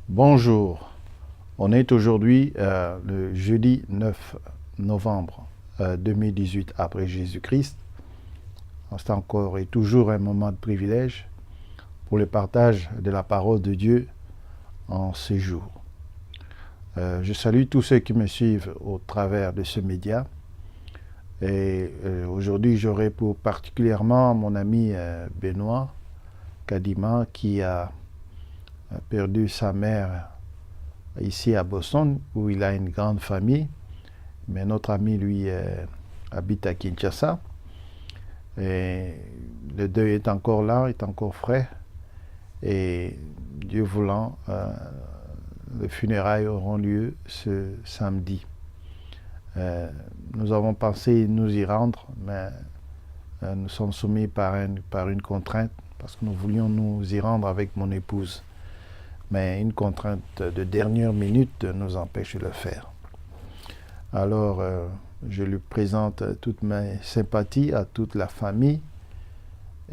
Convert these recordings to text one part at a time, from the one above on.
Bonjour, on est aujourd'hui le jeudi 9 novembre 2018 après Jésus-Christ. C'est encore et toujours un moment de privilège pour le partage de la parole de Dieu en ces jours. Je salue tous ceux qui me suivent au travers de ce média. Et aujourd'hui, j'aurai pour particulièrement mon ami Benoît Kadima qui a perdu sa mère ici à Boston, où il a une grande famille. Mais notre ami, lui, habite à Kinshasa. Et le deuil est encore là, est encore frais. Et Dieu voulant, les funérailles auront lieu ce samedi. Nous avons pensé nous y rendre, mais nous sommes soumis par une contrainte, parce que nous voulions nous y rendre avec mon épouse. Mais une contrainte de dernière minute nous empêche de le faire. Alors, je lui présente toutes mes sympathies à toute la famille.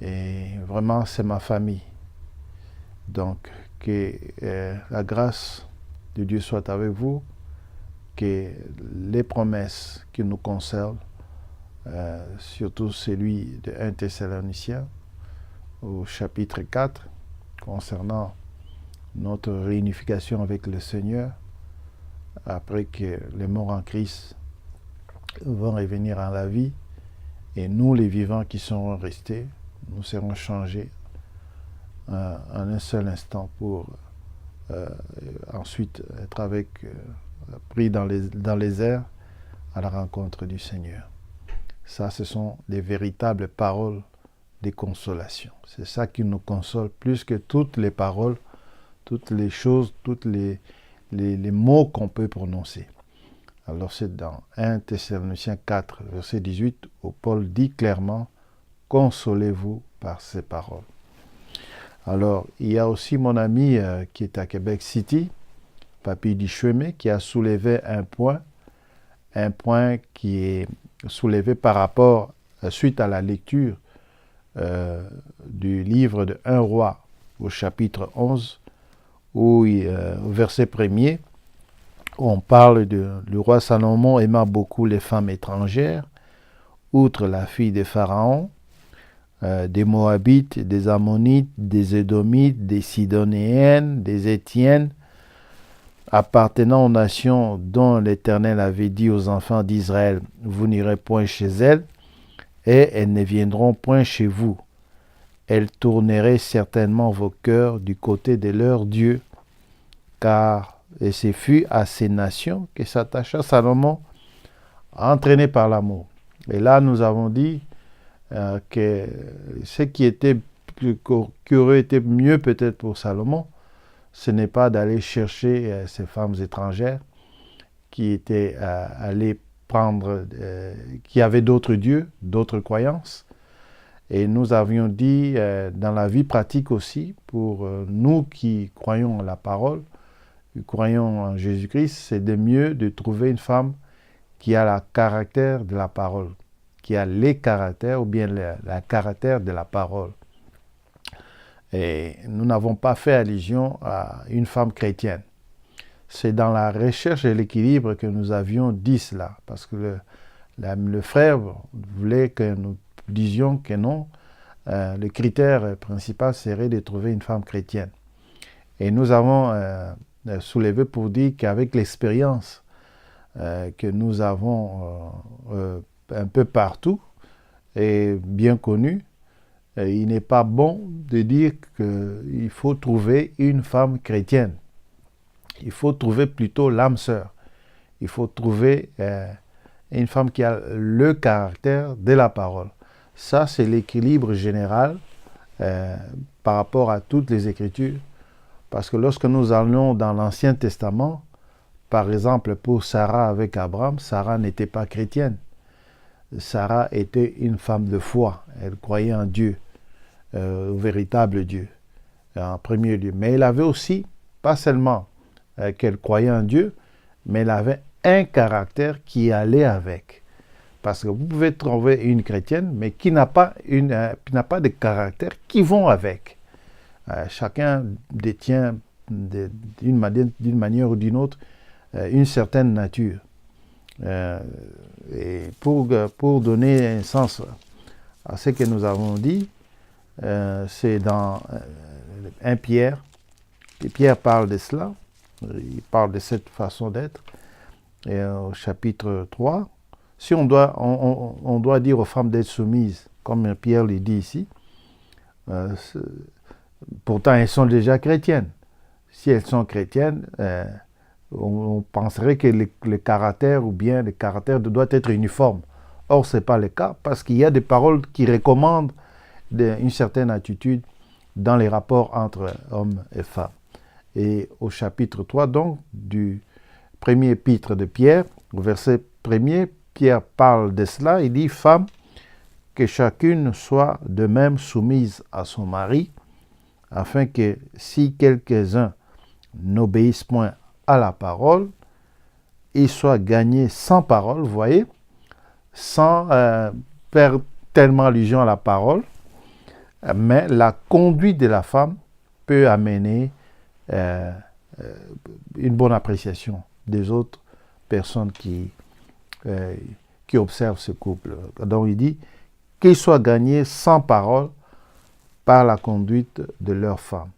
Et vraiment, c'est ma famille. Donc, que la grâce de Dieu soit avec vous, que les promesses qu'il nous conserve, surtout celui de 1 Thessaloniciens, au chapitre 4, concernant notre réunification avec le Seigneur, après que les morts en Christ vont revenir à la vie, et nous, les vivants qui seront restés, nous serons changés en un seul instant pour ensuite être pris dans les airs à la rencontre du Seigneur. Ça, ce sont les véritables paroles de consolation. C'est ça qui nous console plus que toutes les paroles, toutes les choses, tous les mots qu'on peut prononcer. Alors c'est dans 1 Thessaloniciens 4, verset 18, où Paul dit clairement « Consolez-vous par ces paroles ». Alors, il y a aussi mon ami qui est à Québec City, Papy Dichemé, qui a soulevé un point qui est soulevé par rapport, suite à la lecture du livre de 1 Roi au chapitre 11, où au verset 1er, on parle du roi Salomon aimant beaucoup les femmes étrangères, outre la fille de Pharaon, des Moabites, des Ammonites, des Édomites, des Sidonéennes, des Étiennes, appartenant aux nations dont l'Éternel avait dit aux enfants d'Israël, vous n'irez point chez elles, et elles ne viendront point chez vous. Elles tourneraient certainement vos cœurs du côté de leur Dieu, car et ce fut à ces nations que s'attacha Salomon, entraîné par l'amour. Et là, nous avons dit que ce qui aurait été mieux peut-être pour Salomon, ce n'est pas d'aller chercher ces femmes étrangères qui étaient allées prendre, qui avaient d'autres dieux, d'autres croyances. Et nous avions dit dans la vie pratique aussi, pour nous qui croyons en la parole, qui croyons en Jésus-Christ, c'est de mieux de trouver une femme qui a le caractère de la parole, qui a les caractères ou bien le caractère de la parole. Et nous n'avons pas fait allusion à une femme chrétienne. C'est dans la recherche et l'équilibre que nous avions dit cela, parce que le frère voulait que nous disions que non, le critère principal serait de trouver une femme chrétienne. Et nous avons soulevé pour dire qu'avec l'expérience que nous avons un peu partout et bien connue, il n'est pas bon de dire qu'il faut trouver une femme chrétienne. Il faut trouver plutôt l'âme sœur. Il faut trouver une femme qui a le caractère de la parole. Ça, c'est l'équilibre général par rapport à toutes les Écritures. Parce que lorsque nous allons dans l'Ancien Testament, par exemple pour Sarah avec Abraham, Sarah n'était pas chrétienne. Sarah était une femme de foi. Elle croyait en Dieu, au véritable Dieu, en premier lieu. Mais elle avait aussi, pas seulement qu'elle croyait en Dieu, mais elle avait un caractère qui allait avec. Parce que vous pouvez trouver une chrétienne, mais qui n'a pas de caractère qui vont avec. Chacun détient d'une manière ou d'une autre une certaine nature. Et pour donner un sens à ce que nous avons dit, c'est dans 1 Pierre, et Pierre parle de cela, il parle de cette façon d'être, et au chapitre 3, si on doit dire aux femmes d'être soumises, comme Pierre le dit ici, pourtant elles sont déjà chrétiennes. Si elles sont chrétiennes, on penserait que le caractère doit être uniforme. Or, ce n'est pas le cas, parce qu'il y a des paroles qui recommandent une certaine attitude dans les rapports entre hommes et femmes. Et au chapitre 3, donc, du premier épître de Pierre, au verset 1er, Pierre parle de cela, il dit « Femmes, que chacune soit de même soumise à son mari, afin que si quelques-uns n'obéissent point à la parole, ils soient gagnés sans parole, vous voyez, sans faire tellement allusion à la parole, mais la conduite de la femme peut amener une bonne appréciation des autres personnes qui observent ce couple. Donc il dit qu'ils soient gagnés sans parole par la conduite de leur femme,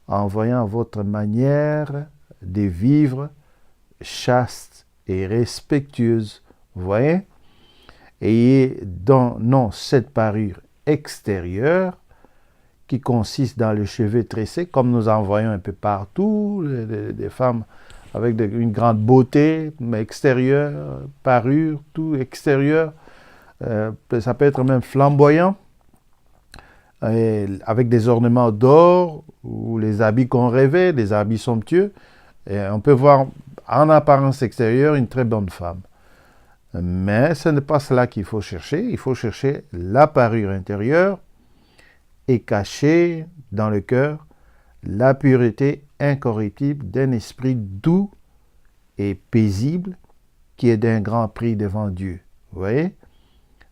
en voyant votre manière de vivre chaste et respectueuse. Vous voyez? Ayez non cette parure extérieure qui consiste dans les cheveux tressés, comme nous en voyons un peu partout, des femmes avec une grande beauté, mais extérieure, parure, tout extérieur. Ça peut être même flamboyant, avec des ornements d'or, ou les habits qu'on rêvait, des habits somptueux. Et on peut voir en apparence extérieure une très bonne femme. Mais ce n'est pas cela qu'il faut chercher. Il faut chercher la parure intérieure et cacher dans le cœur la pureté incorruptible d'un esprit doux et paisible qui est d'un grand prix devant Dieu. Vous voyez?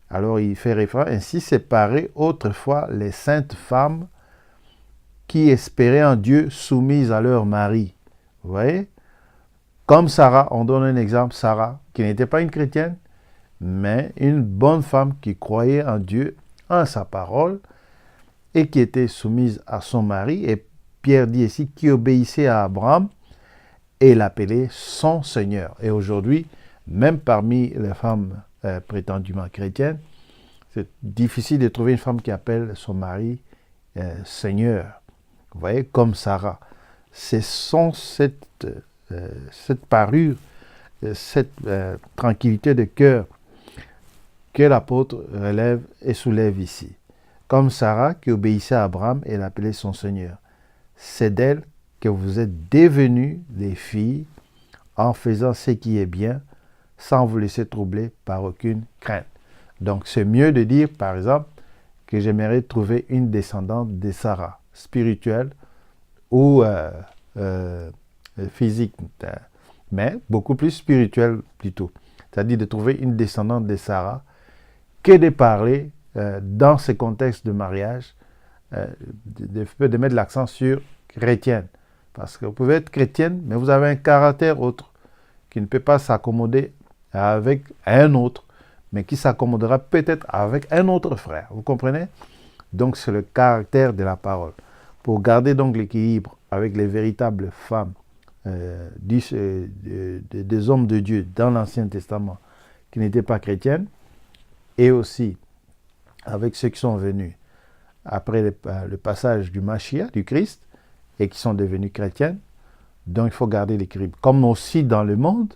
Alors il fait référence, ainsi séparer autrefois les saintes femmes qui espéraient en Dieu soumises à leur mari. Vous voyez? Comme Sarah, on donne un exemple, Sarah, qui n'était pas une chrétienne, mais une bonne femme qui croyait en Dieu, en sa parole, et qui était soumise à son mari. Et Pierre dit ici, qui obéissait à Abraham et l'appelait son Seigneur. Et aujourd'hui, même parmi les femmes prétendument chrétiennes, c'est difficile de trouver une femme qui appelle son mari Seigneur. Vous voyez, comme Sarah. C'est cette parure, cette tranquillité de cœur que l'apôtre relève et soulève ici. Comme Sarah qui obéissait à Abraham et l'appelait son Seigneur. C'est d'elle que vous êtes devenus des filles en faisant ce qui est bien, sans vous laisser troubler par aucune crainte. Donc c'est mieux de dire, par exemple, que j'aimerais trouver une descendante de Sarah, spirituelle ou physique, mais beaucoup plus spirituelle plutôt. C'est-à-dire de trouver une descendante de Sarah, que de parler dans ce contexte de mariage, de mettre l'accent sur chrétienne. Parce que vous pouvez être chrétienne, mais vous avez un caractère autre, qui ne peut pas s'accommoder avec un autre, mais qui s'accommodera peut-être avec un autre frère. Vous comprenez? Donc c'est le caractère de la parole. Pour garder donc l'équilibre avec les véritables femmes des hommes de Dieu dans l'Ancien Testament qui n'étaient pas chrétiennes, et aussi avec ceux qui sont venus après le passage du Mashiach, du Christ, et qui sont devenus chrétiennes. Donc il faut garder l'équilibre. Comme aussi dans le monde,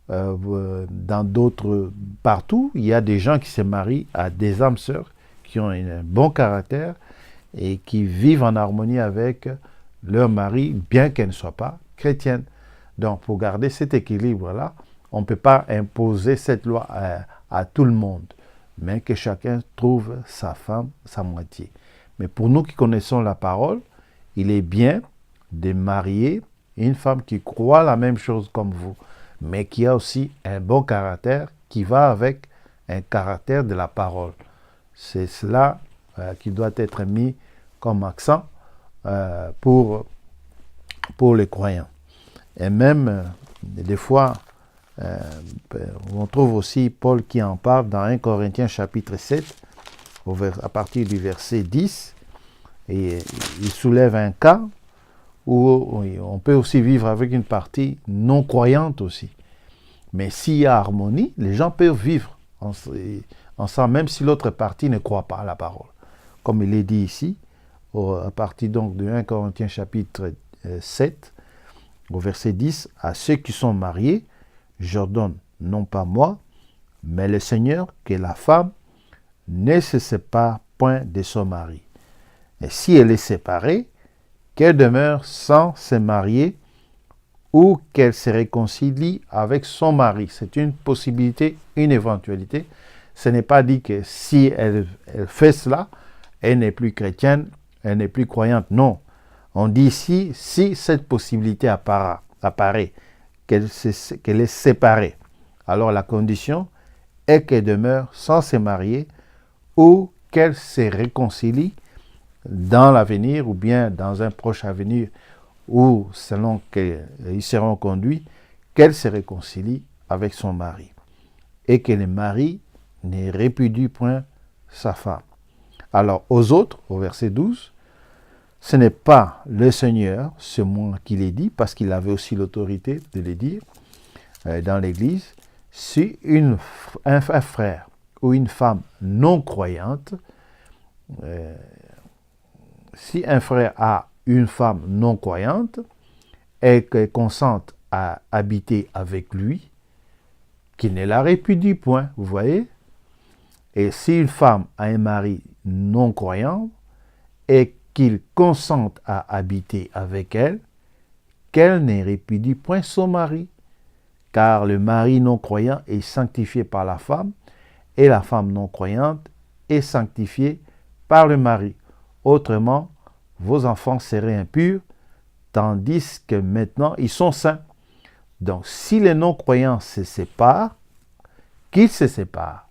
dans d'autres, partout, il y a des gens qui se marient à des âmes sœurs qui ont un bon caractère et qui vivent en harmonie avec leur mari, bien qu'elles ne soient pas chrétiennes. Donc pour garder cet équilibre-là, on ne peut pas imposer cette loi à tout le monde, mais que chacun trouve sa femme, sa moitié. Mais pour nous qui connaissons la parole, il est bien de marier une femme qui croit la même chose comme vous, mais qui a aussi un bon caractère qui va avec un caractère de la parole. C'est cela qui doit être mis comme accent pour pour les croyants. Et même, des fois, on trouve aussi Paul qui en parle dans 1 Corinthiens chapitre 7, à partir du verset 10, et il soulève un cas où on peut aussi vivre avec une partie non croyante aussi. Mais s'il y a harmonie, les gens peuvent vivre ensemble, même si l'autre partie ne croit pas à la parole. Comme il est dit ici, à partir donc de 1 Corinthiens chapitre 7, au verset 10, à ceux qui sont mariés, j'ordonne, non pas moi, mais le Seigneur, que la femme ne se sépare point de son mari. Et si elle est séparée, qu'elle demeure sans se marier ou qu'elle se réconcilie avec son mari. C'est une possibilité, une éventualité. Ce n'est pas dit que si elle fait cela, elle n'est plus chrétienne, elle n'est plus croyante. Non. On dit ici, si cette possibilité apparaît qu'elle est séparée, alors la condition est qu'elle demeure sans se marier ou qu'elle se réconcilie dans l'avenir ou bien dans un proche avenir ou selon qu'ils seront conduits, qu'elle se réconcilie avec son mari et que le mari ne répudie point sa femme. Alors aux autres, au verset 12, ce n'est pas le Seigneur, c'est moi qui l'ai dit, parce qu'il avait aussi l'autorité de le dire dans l'Église. Si un frère ou une femme non croyante, si un frère a une femme non croyante et qu'elle consente à habiter avec lui, qu'il ne la répudie point, vous voyez? Et si une femme a un mari non croyant et qu'il consente à habiter avec elle, qu'elle ne répudie point son mari, car le mari non croyant est sanctifié par la femme et la femme non croyante est sanctifiée par le mari. Autrement, vos enfants seraient impurs, tandis que maintenant ils sont saints. Donc, si les non-croyants se séparent, qu'ils se séparent.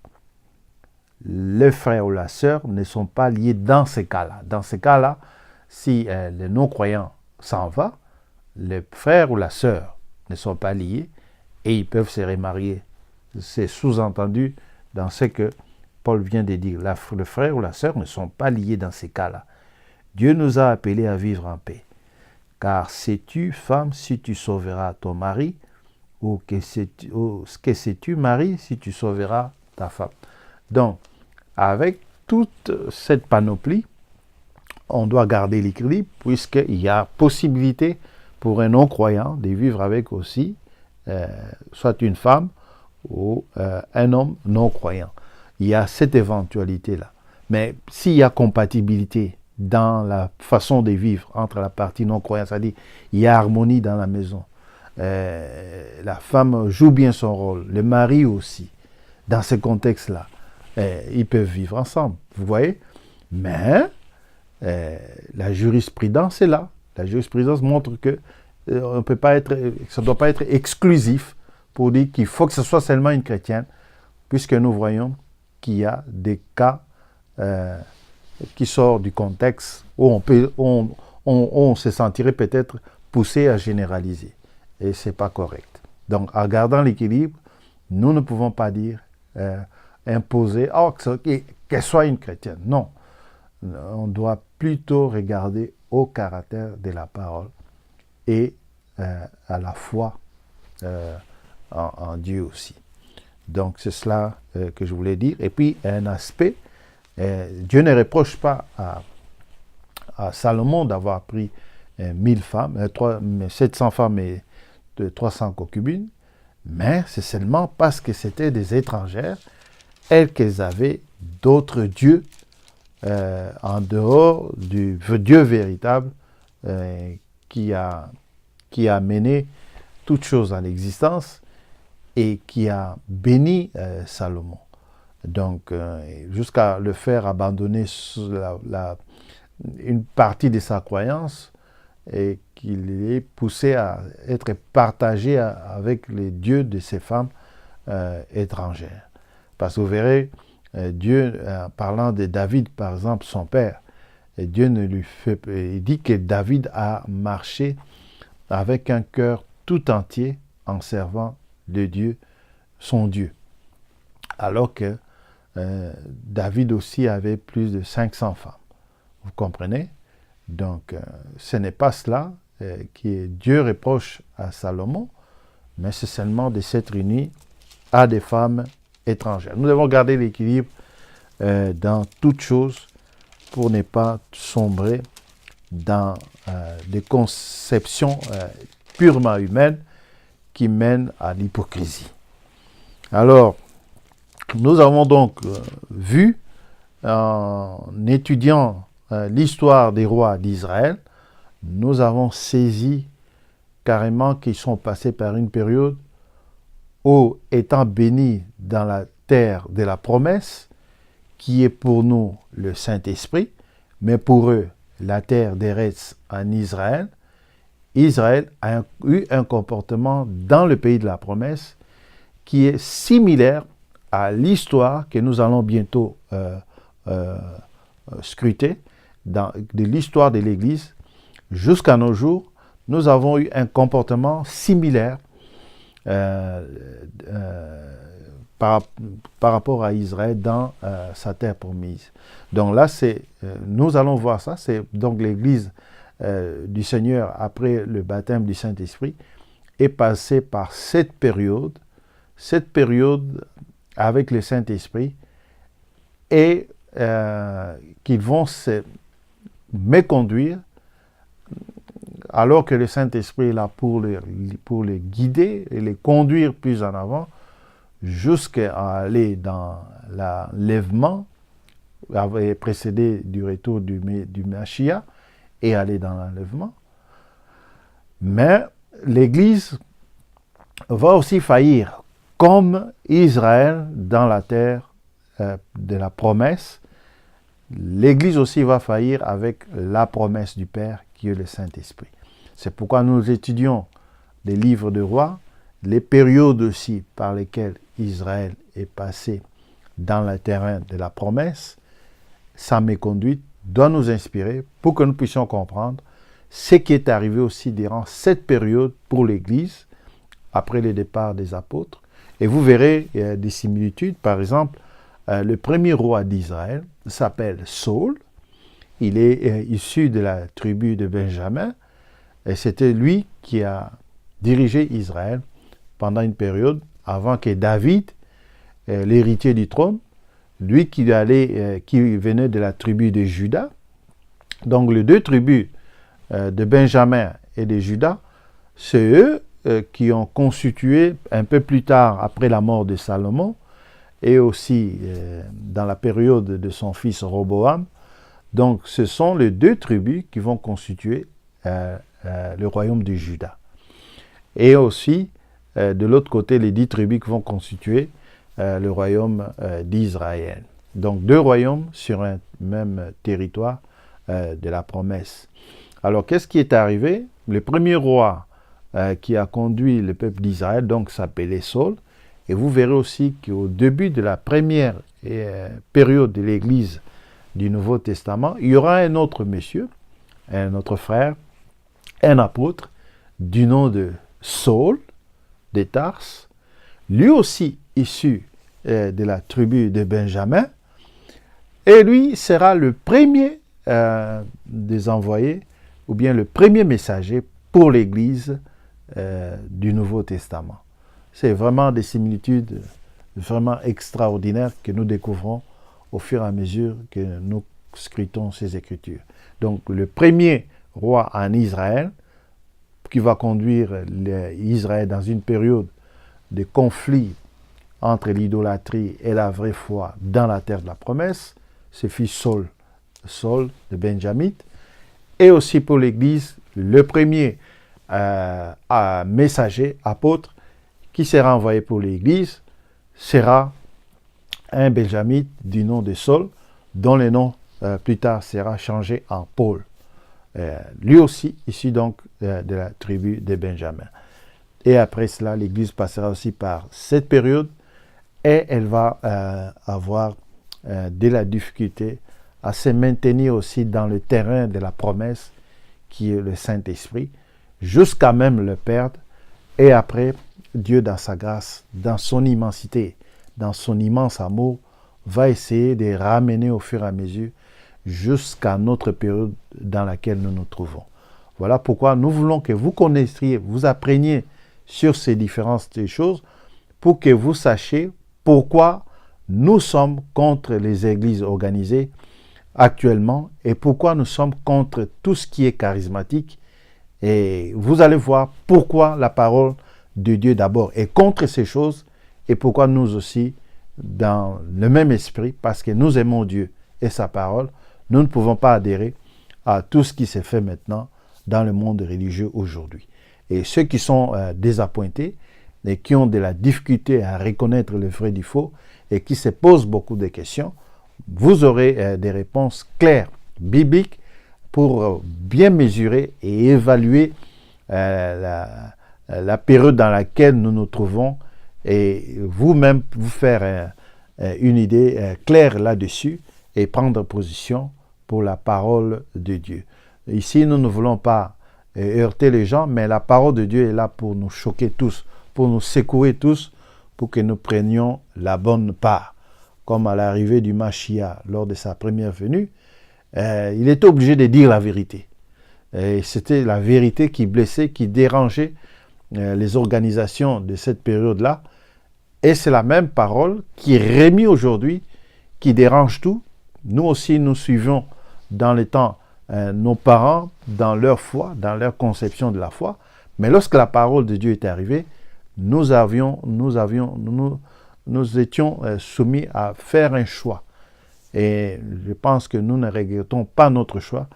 Le frère ou la sœur ne sont pas liés dans ces cas-là. Dans ces cas-là, si le non-croyant s'en va, le frère ou la sœur ne sont pas liés et ils peuvent se remarier. C'est sous-entendu dans ce que Paul vient de dire. Le frère ou la sœur ne sont pas liés dans ces cas-là. Dieu nous a appelés à vivre en paix. Car sais-tu, femme, si tu sauveras ton mari, ou que sais-tu, mari, si tu sauveras ta femme. Donc, avec toute cette panoplie, on doit garder l'équilibre, puisqu'il y a possibilité pour un non-croyant de vivre avec aussi, soit une femme ou un homme non-croyant. Il y a cette éventualité-là. Mais s'il y a compatibilité dans la façon de vivre entre la partie non-croyante, c'est-à-dire il y a harmonie dans la maison, la femme joue bien son rôle, le mari aussi, dans ce contexte-là, ils peuvent vivre ensemble, vous voyez. Mais la jurisprudence est là. La jurisprudence montre que on peut pas être, ça ne doit pas être exclusif pour dire qu'il faut que ce soit seulement une chrétienne, puisque nous voyons qu'il y a des cas qui sortent du contexte où on se sentirait peut-être poussé à généraliser. Et ce n'est pas correct. Donc, en gardant l'équilibre, nous ne pouvons pas dire, imposer, qu'elle soit une chrétienne. Non. On doit plutôt regarder au caractère de la parole et à la foi en Dieu aussi. Donc, c'est cela que je voulais dire. Et puis, un aspect, Dieu ne reproche pas à Salomon d'avoir pris 1000 femmes, 700 femmes et de 300 concubines, mais c'est seulement parce que c'était des étrangères et qu'elles avaient d'autres dieux en dehors du Dieu véritable qui a mené toutes choses à l'existence et qui a béni Salomon. Donc, jusqu'à le faire abandonner une partie de sa croyance et qu'il est poussé à être partagé avec les dieux de ces femmes étrangères. Parce que vous verrez, Dieu, en parlant de David, par exemple, son père, Dieu ne lui fait, il dit que David a marché avec un cœur tout entier en servant le Dieu, son Dieu. Alors que David aussi avait plus de 500 femmes. Vous comprenez? Donc, ce n'est pas cela que Dieu reproche à Salomon, mais c'est seulement de s'être uni à des femmes étrangères. Nous devons garder l'équilibre dans toutes choses pour ne pas sombrer dans des conceptions purement humaines qui mènent à l'hypocrisie. Alors, nous avons donc vu, en étudiant l'histoire des rois d'Israël, nous avons saisi carrément qu'ils sont passés par une période où, étant bénis dans la terre de la promesse, qui est pour nous le Saint-Esprit, mais pour eux, la terre d'Eretz en Israël, Israël a eu un comportement dans le pays de la promesse qui est similaire à l'histoire que nous allons bientôt scruter, de l'histoire de l'Église. Jusqu'à nos jours, nous avons eu un comportement similaire par rapport à Israël dans sa terre promise. Donc là, nous allons voir ça, c'est donc l'Église du Seigneur après le baptême du Saint-Esprit est passée par cette période avec le Saint-Esprit, et qu'ils vont se méconduire alors que le Saint-Esprit est là pour les guider et les conduire plus en avant jusqu'à aller dans l'enlèvement précédé du retour du Mashiach et aller dans l'enlèvement. Mais l'Église va aussi faillir comme Israël dans la terre de la promesse. L'Église aussi va faillir avec la promesse du Père qui est le Saint-Esprit. C'est pourquoi nous étudions les livres de rois, les périodes aussi par lesquelles Israël est passé dans le terrain de la promesse. Sa méconduite doit nous inspirer pour que nous puissions comprendre ce qui est arrivé aussi durant cette période pour l'Église, après le départ des apôtres. Et vous verrez des similitudes. Par exemple, le premier roi d'Israël s'appelle Saul. Il est issu de la tribu de Benjamin. Et c'était lui qui a dirigé Israël pendant une période avant que David, l'héritier du trône, lui qui venait de la tribu de Juda. Donc les deux tribus de Benjamin et de Juda, c'est eux qui ont constitué un peu plus tard, après la mort de Salomon, et aussi dans la période de son fils Roboam. Donc ce sont les deux tribus qui vont constituer le royaume de Juda. Et aussi, de l'autre côté, les 10 tribus qui vont constituer le royaume d'Israël. Donc deux royaumes sur un même territoire de la promesse. Alors qu'est-ce qui est arrivé? Le premier roi qui a conduit le peuple d'Israël, donc s'appelait Saul. Et vous verrez aussi qu'au début de la première période de l'Église du Nouveau Testament, il y aura un autre monsieur, un autre frère, un apôtre, du nom de Saul, de Tarse, lui aussi issu de la tribu de Benjamin, et lui sera le premier des envoyés, ou bien le premier messager pour l'Église du Nouveau Testament. C'est vraiment des similitudes vraiment extraordinaires que nous découvrons au fur et à mesure que nous scrutons ces Écritures. Donc le premier roi en Israël, qui va conduire Israël dans une période de conflit entre l'idolâtrie et la vraie foi dans la terre de la promesse, ce fut Saul de Benjamin, et aussi pour l'Église, le premier messager, apôtre, qui sera envoyé pour l'Église, sera un Benjamin du nom de Saul, dont le nom plus tard sera changé en Paul. Lui aussi, issu donc de la tribu de Benjamin. Et après cela, l'Église passera aussi par cette période et elle va avoir de la difficulté à se maintenir aussi dans le terrain de la promesse qui est le Saint-Esprit, jusqu'à même le perdre. Et après, Dieu, dans sa grâce, dans son immensité, dans son immense amour, va essayer de ramener au fur et à mesure jusqu'à notre période dans laquelle nous nous trouvons. Voilà pourquoi nous voulons que vous connaissiez, vous appreniez sur ces différentes choses pour que vous sachiez pourquoi nous sommes contre les églises organisées actuellement et pourquoi nous sommes contre tout ce qui est charismatique. Et vous allez voir pourquoi la parole de Dieu d'abord est contre ces choses et pourquoi nous aussi, dans le même esprit, parce que nous aimons Dieu et sa parole, nous ne pouvons pas adhérer à tout ce qui s'est fait maintenant dans le monde religieux aujourd'hui. Et ceux qui sont désappointés et qui ont de la difficulté à reconnaître le vrai du faux et qui se posent beaucoup de questions, vous aurez des réponses claires, bibliques, pour bien mesurer et évaluer la période dans laquelle nous nous trouvons et vous-même vous faire une idée claire là-dessus et prendre position pour la parole de Dieu. Ici, nous ne voulons pas heurter les gens, mais la parole de Dieu est là pour nous choquer tous, pour nous secouer tous, pour que nous prenions la bonne part. Comme à l'arrivée du Mashiach lors de sa première venue, il était obligé de dire la vérité. Et c'était la vérité qui blessait, qui dérangeait les organisations de cette période-là. Et c'est la même parole qui est remise aujourd'hui, qui dérange tout. Nous aussi, nous suivons dans les temps nos parents, dans leur foi, dans leur conception de la foi. Mais lorsque la parole de Dieu est arrivée, nous étions soumis à faire un choix. Et je pense que nous ne regrettons pas notre choix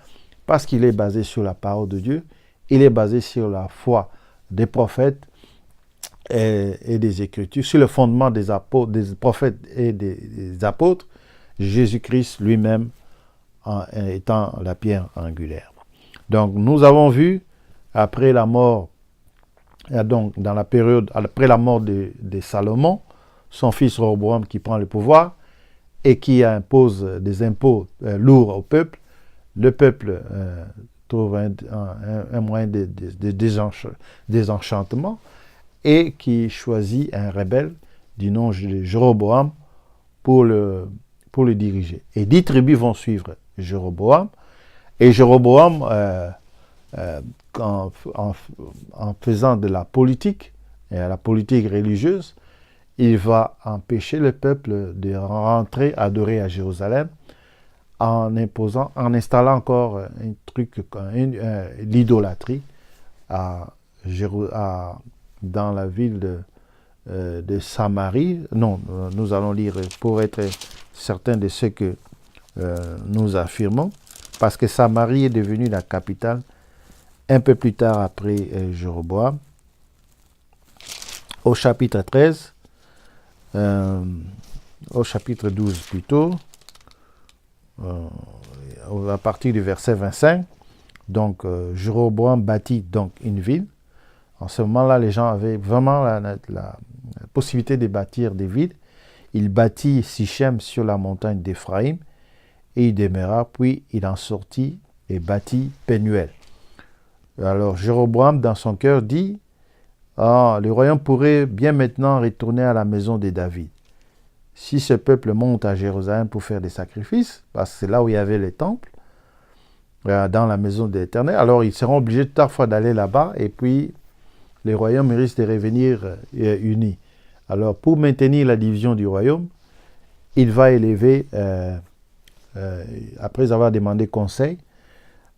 parce qu'il est basé sur la parole de Dieu, il est basé sur la foi des prophètes et des Écritures, sur le fondement des prophètes et des apôtres, Jésus-Christ lui-même étant la pierre angulaire. Donc nous avons vu, après la mort, donc dans la période, après la mort de Salomon, son fils Roboam qui prend le pouvoir, et qui impose des impôts lourds au peuple, le peuple trouve un moyen de désenchantement et qui choisit un rebelle du nom de Jéroboam pour le diriger. Et 10 tribus vont suivre Jéroboam. Et Jéroboam, en faisant de la politique, et la politique religieuse, il va empêcher le peuple de rentrer adorer à Jérusalem en installant encore un truc, l'idolâtrie dans la ville de Samarie. Non, nous allons lire pour être certains de ce que nous affirmons, parce que Samarie est devenue la capitale un peu plus tard après Jéroboam. Au chapitre 13, au chapitre 12 plutôt, à partir du verset 25, donc Jéroboam bâtit donc une ville. En ce moment-là, les gens avaient vraiment la possibilité de bâtir des villes. Il bâtit Sichem sur la montagne d'Éphraïm et il demeura, puis il en sortit et bâtit Pénuel. Alors Jéroboam, dans son cœur, dit: le royaume pourrait bien maintenant retourner à la maison de David. Si ce peuple monte à Jérusalem pour faire des sacrifices, parce que c'est là où il y avait les temples, dans la maison de l'Éternel, alors ils seront obligés parfois d'aller là-bas, et puis les royaumes risquent de revenir unis. Alors pour maintenir la division du royaume, il va élever, après avoir demandé conseil,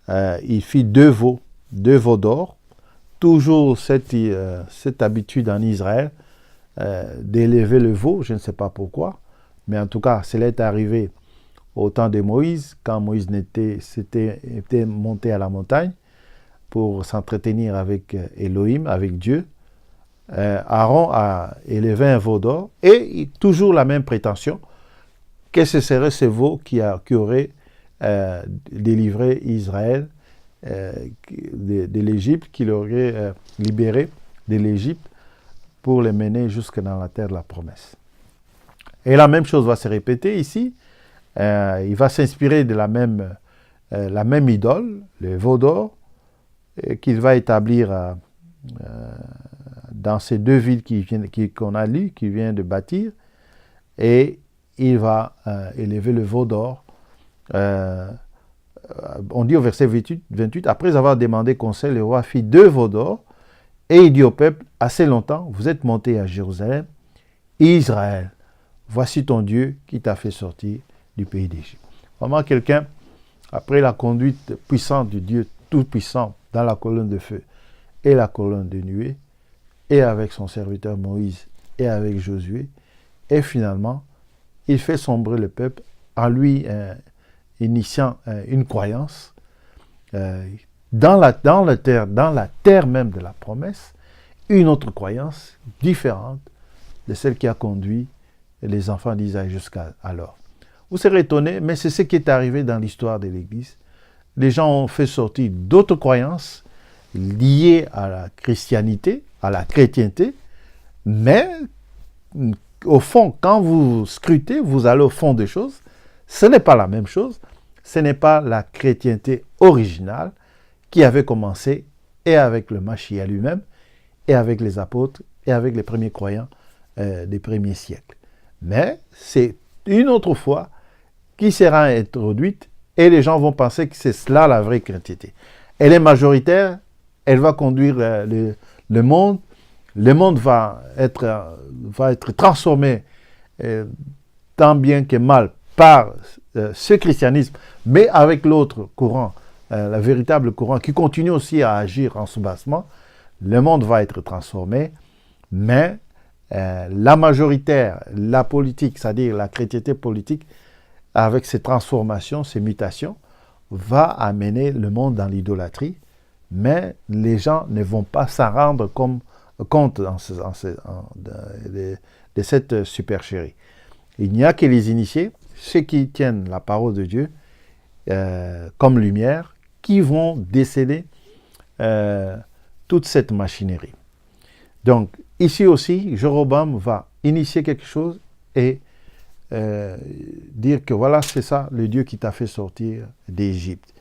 il fit deux veaux d'or. Toujours cette habitude en Israël d'élever le veau, je ne sais pas pourquoi, mais en tout cas, cela est arrivé au temps de Moïse, quand Moïse était monté à la montagne pour s'entretenir avec Elohim, avec Dieu. Aaron a élevé un veau d'or et toujours la même prétention que ce serait ce veau qui aurait délivré Israël de l'Égypte, qu'il aurait libéré de l'Égypte pour les mener jusque dans la terre de la promesse. Et la même chose va se répéter ici. Il va s'inspirer de la même idole, le veau d'or, qu'il va établir dans ces 2 villes qu'on a lues, qu'il vient de bâtir, et il va élever le veau d'or. On dit au verset 28, après avoir demandé conseil, le roi fit 2 veaux d'or, et il dit au peuple, assez longtemps, vous êtes montés à Jérusalem, Israël, voici ton Dieu qui t'a fait sortir du pays d'Égypte. Vraiment quelqu'un, après la conduite puissante du Dieu Tout-Puissant dans la colonne de feu et la colonne de nuée, et avec son serviteur Moïse et avec Josué, et finalement, il fait sombrer le peuple en lui initiant une croyance dans la terre même de la promesse, une autre croyance différente de celle qui a conduit les enfants d'Israël jusqu'à alors. Vous serez étonnés, mais c'est ce qui est arrivé dans l'histoire de l'Église. Les gens ont fait sortir d'autres croyances liées à la christianité, à la chrétienté, mais au fond, quand vous scrutez, vous allez au fond des choses, ce n'est pas la même chose, ce n'est pas la chrétienté originale qui avait commencé et avec le Mashiach lui-même, et avec les apôtres, et avec les premiers croyants des premiers siècles. Mais c'est une autre foi qui sera introduite et les gens vont penser que c'est cela la vraie chrétienté. Elle est majoritaire, elle va conduire le monde. Le monde va être transformé tant bien que mal par ce christianisme, mais avec l'autre courant, le véritable courant qui continue aussi à agir en soubassement. Le monde va être transformé, mais la majoritaire, la politique, c'est-à-dire la chrétienté politique, avec ses transformations, ses mutations, va amener le monde dans l'idolâtrie, mais les gens ne vont pas s'en rendre compte de cette supercherie. Il n'y a que les initiés, ceux qui tiennent la parole de Dieu comme lumière, qui vont déceler toute cette machinerie. Donc, ici aussi, Jéroboam va initier quelque chose et dire que voilà, c'est ça, le Dieu qui t'a fait sortir d'Égypte.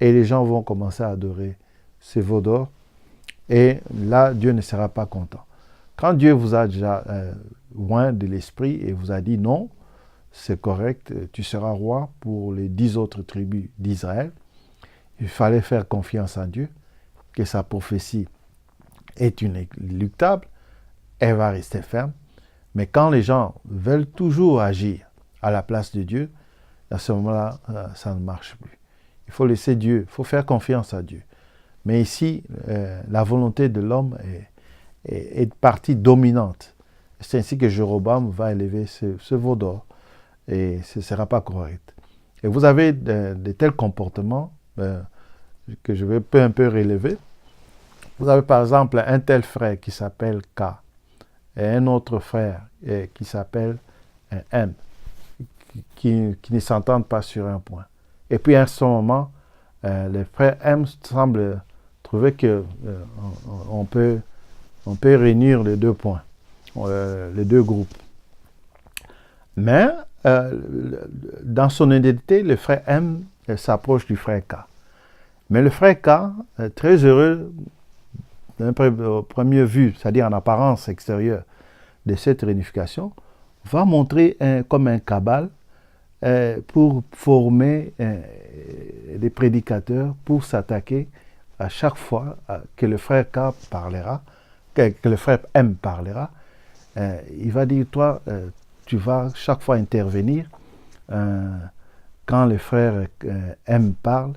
Et les gens vont commencer à adorer ces veaux d'or. Et là, Dieu ne sera pas content. Quand Dieu vous a déjà loin de l'esprit et vous a dit non, c'est correct, tu seras roi pour les 10 autres tribus d'Israël, il fallait faire confiance en Dieu, que sa prophétie est inéluctable, elle va rester ferme. Mais quand les gens veulent toujours agir à la place de Dieu, à ce moment-là, ça ne marche plus. Il faut laisser Dieu, il faut faire confiance à Dieu. Mais ici, la volonté de l'homme est partie dominante. C'est ainsi que Jéroboam va élever ce veau d'or et ce ne sera pas correct. Et vous avez de tels comportements que je vais un peu relever. Vous avez par exemple un tel frère qui s'appelle K et un autre frère qui s'appelle M, qui ne s'entendent pas sur un point. Et puis à ce moment, le frère M semble trouver qu'on peut réunir les 2 points, les 2 groupes. Mais dans son identité, le frère M s'approche du frère K. Mais le frère K, très heureux, d'un premier vue, c'est-à-dire en apparence extérieure de cette réunification, va montrer comme un cabal pour former des prédicateurs pour s'attaquer à chaque fois que le frère K parlera, que le frère M parlera. Il va dire, toi, tu vas chaque fois intervenir quand le frère M parle,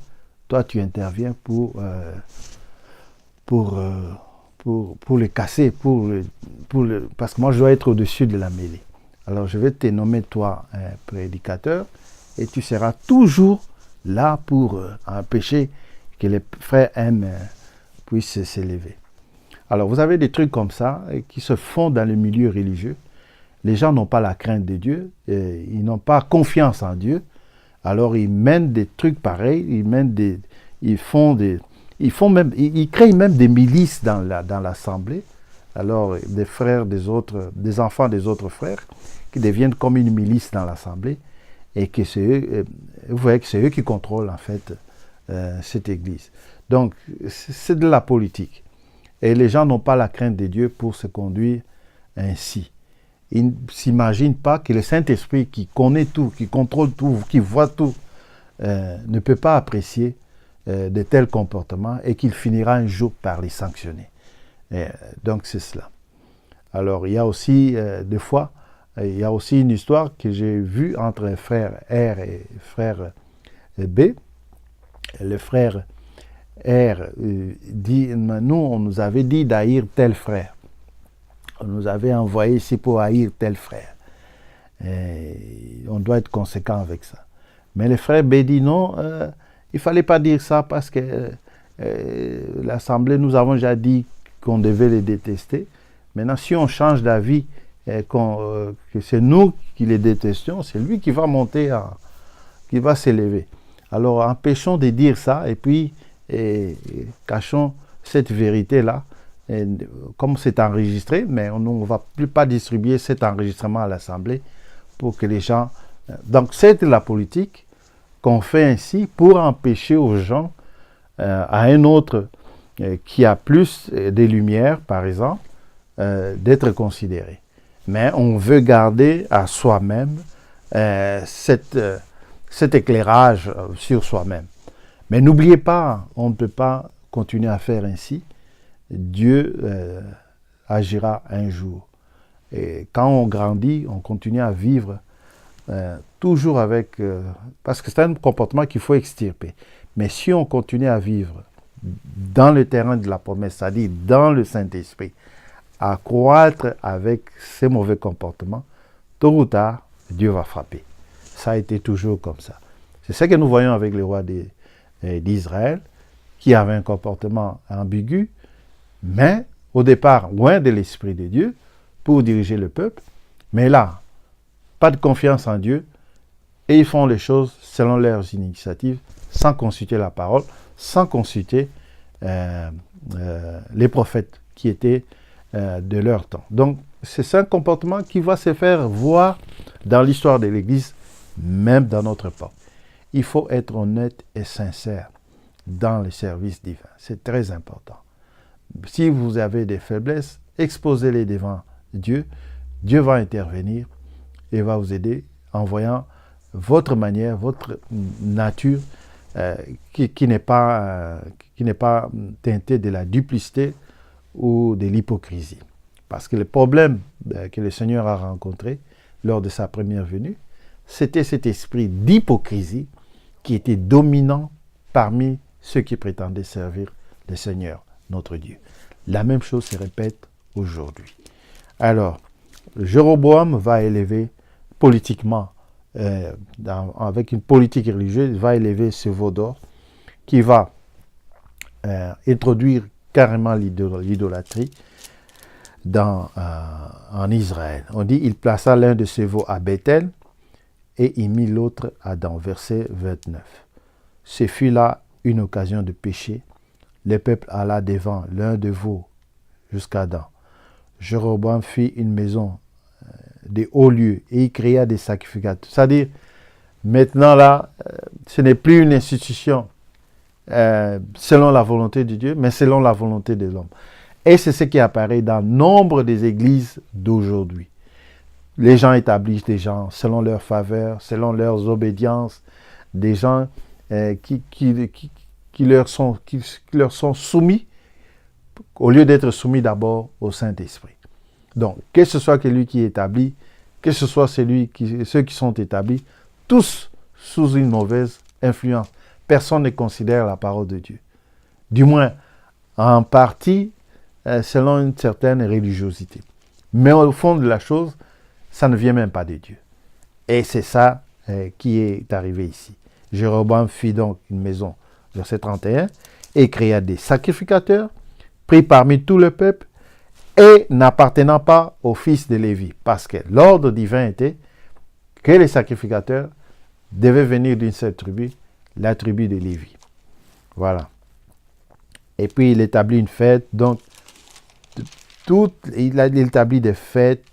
toi tu interviens pour les casser, parce que moi je dois être au-dessus de la mêlée. Alors je vais te nommer toi un prédicateur et tu seras toujours là pour empêcher que les frères M puissent s'élever. Alors vous avez des trucs comme ça qui se font dans le milieu religieux. Les gens n'ont pas la crainte de Dieu, ils n'ont pas confiance en Dieu. Alors ils mènent des trucs pareils, ils créent même des milices dans l'assemblée. Alors des enfants des autres frères qui deviennent comme une milice dans l'assemblée et que c'est eux, vous voyez que c'est eux qui contrôlent en fait cette église. Donc, c'est de la politique. Et les gens n'ont pas la crainte de Dieu pour se conduire ainsi. Ils ne s'imaginent pas que le Saint-Esprit qui connaît tout, qui contrôle tout, qui voit tout, ne peut pas apprécier de tels comportements et qu'il finira un jour par les sanctionner. Donc, c'est cela. Alors, il y a aussi, des fois, il y a aussi une histoire que j'ai vue entre frère R et frère B. Le frère R dit, nous, on nous avait dit d'haïr tel frère. On nous avait envoyé ici pour haïr tel frère. Et on doit être conséquent avec ça. Mais le frère B dit non, il ne fallait pas dire ça parce que l'Assemblée, nous avons déjà dit qu'on devait les détester. Maintenant, si on change d'avis, que c'est nous qui les détestions, c'est lui qui va monter, qui va s'élever. Alors, empêchons de dire ça et puis cachons cette vérité-là. Comme c'est enregistré, mais on ne va plus pas distribuer cet enregistrement à l'Assemblée pour que les gens... Donc, c'est de la politique qu'on fait ainsi pour empêcher aux gens, à un autre qui a plus de lumière, par exemple, d'être considéré. Mais on veut garder à soi-même cet éclairage sur soi-même. Mais n'oubliez pas, on ne peut pas continuer à faire ainsi. Dieu agira un jour. Et quand on grandit, on continue à vivre toujours avec... parce que c'est un comportement qu'il faut extirper. Mais si on continue à vivre dans le terrain de la promesse, c'est-à-dire dans le Saint-Esprit, à croître avec ces mauvais comportements, tôt ou tard, Dieu va frapper. Ça a été toujours comme ça. C'est ce que nous voyons avec le roi d'Israël, qui avait un comportement ambigu, mais au départ, loin de l'Esprit de Dieu, pour diriger le peuple. Mais là, pas de confiance en Dieu, et ils font les choses selon leurs initiatives, sans consulter la parole, sans consulter les prophètes qui étaient de leur temps. Donc, c'est un comportement qui va se faire voir dans l'histoire de l'Église, même dans notre époque. Il faut être honnête et sincère dans le service divin. C'est très important. Si vous avez des faiblesses, exposez-les devant Dieu. Dieu va intervenir et va vous aider en voyant votre manière, votre nature qui n'est pas teintée de la duplicité ou de l'hypocrisie. Parce que le problème que le Seigneur a rencontré lors de sa première venue, c'était cet esprit d'hypocrisie qui était dominant parmi ceux qui prétendaient servir le Seigneur, notre Dieu. La même chose se répète aujourd'hui. Alors, Jéroboam va élever politiquement, avec une politique religieuse, va élever ce veau d'or qui va introduire carrément l'idolâtrie en Israël. On dit, il plaça l'un de ses veaux à Bethel et il mit l'autre à Dan. Verset 29. Ce fut là une occasion de péché. Le peuple alla devant l'un de veaux jusqu'à Dan. Jéroboam fit une maison des hauts lieux et il créa des sacrificateurs. C'est-à-dire, maintenant là, ce n'est plus une institution selon la volonté de Dieu, mais selon la volonté de l'homme. Et c'est ce qui apparaît dans nombre des églises d'aujourd'hui. Les gens établissent des gens selon leur faveur, selon leurs obédiences, des gens qui leur sont soumis, au lieu d'être soumis d'abord au Saint-Esprit. Donc, que ce soit celui qui établit, que ce soit ceux qui sont établis, tous sous une mauvaise influence. Personne ne considère la parole de Dieu. Du moins, en partie, selon une certaine religiosité. Mais au fond de la chose, ça ne vient même pas de Dieu. Et c'est ça qui est arrivé ici. Jéroboam fit donc une maison, verset 31, et créa des sacrificateurs, pris parmi tout le peuple, et n'appartenant pas au fils de Lévi. Parce que l'ordre divin était que les sacrificateurs devaient venir d'une seule tribu, la tribu de Lévi. Voilà. Et puis il établit une fête, donc il établit des fêtes,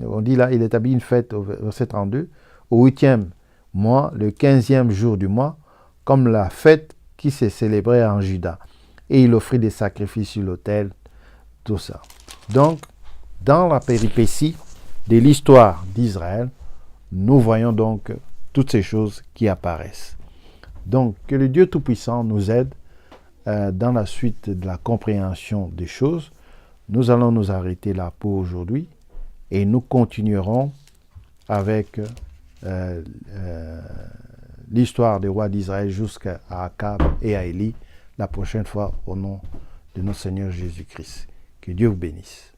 on dit là, il établit une fête au verset 32, au 8e mois, le 15e jour du mois, comme la fête qui s'est célébrée en Juda. et il offrit des sacrifices sur l'autel, tout ça. Donc, dans la péripétie de l'histoire d'Israël, nous voyons donc toutes ces choses qui apparaissent. Donc, que le Dieu Tout-Puissant nous aide dans la suite de la compréhension des choses. Nous allons nous arrêter là pour aujourd'hui et nous continuerons avec l'histoire des rois d'Israël jusqu'à Akab et à Élie la prochaine fois au nom de notre Seigneur Jésus-Christ. Que Dieu vous bénisse.